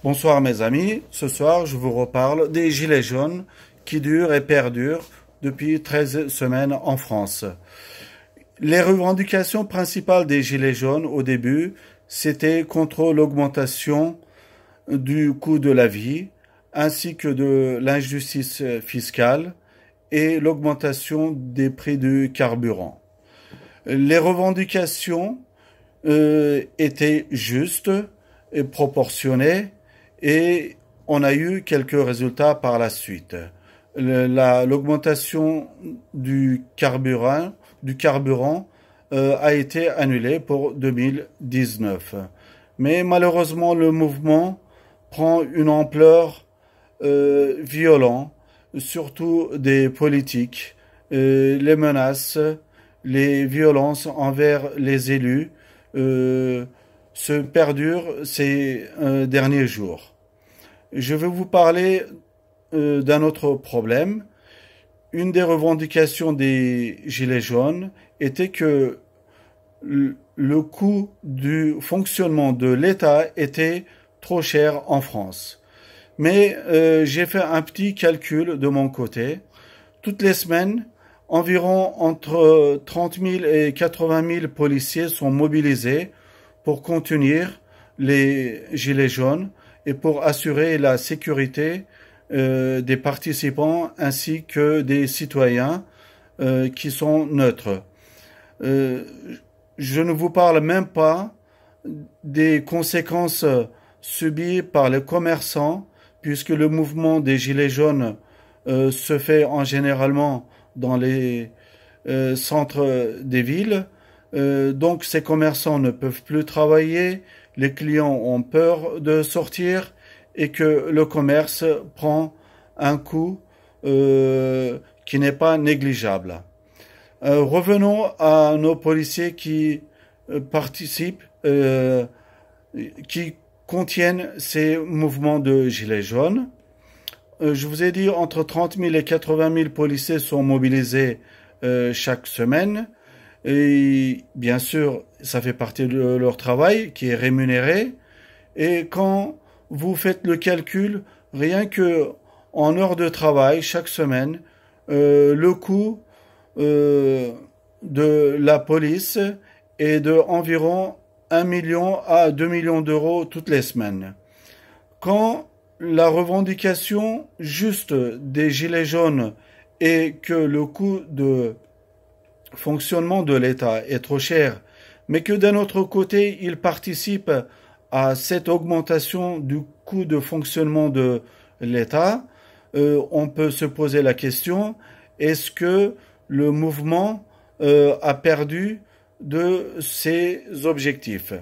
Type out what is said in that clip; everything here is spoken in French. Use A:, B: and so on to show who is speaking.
A: Bonsoir mes amis, ce soir je vous reparle des gilets jaunes qui durent et perdurent depuis 13 semaines en France. Les revendications principales des gilets jaunes au début, c'était contre l'augmentation du coût de la vie, ainsi que de l'injustice fiscale et l'augmentation des prix du carburant. Les revendications étaient justes et proportionnées et on a eu quelques résultats par la suite. L'augmentation du carburant a été annulée pour 2019. Mais malheureusement, le mouvement prend une ampleur violente, surtout des politiques, les menaces, les violences envers les élus se perdurent ces derniers jours. Je vais vous parler d'un autre problème. Une des revendications des Gilets jaunes était que le coût du fonctionnement de l'État était trop cher en France. Mais j'ai fait un petit calcul de mon côté. Toutes les semaines, environ entre 30 000 et 80 000 policiers sont mobilisés pour contenir les Gilets jaunes et pour assurer la sécurité des participants ainsi que des citoyens qui sont neutres. Je ne vous parle même pas des conséquences subies par les commerçants, puisque le mouvement des Gilets jaunes se fait en généralement dans les centres des villes. Donc ces commerçants ne peuvent plus travailler, les clients ont peur de sortir et que le commerce prend un coût qui n'est pas négligeable. Revenons à nos policiers qui participent, qui contiennent ces mouvements de gilets jaunes. Je vous ai dit entre 30 000 et 80 000 policiers sont mobilisés chaque semaine. Et bien sûr, ça fait partie de leur travail qui est rémunéré. Et quand vous faites le calcul, rien que en heures de travail chaque semaine, le coût de la police est de environ 1 million à 2 millions d'euros toutes les semaines. Quand la revendication juste des gilets jaunes est que le coût de fonctionnement de l'État est trop cher, mais que d'un autre côté, il participe à cette augmentation du coût de fonctionnement de l'État, on peut se poser la question, est-ce que le mouvement a perdu de ses objectifs?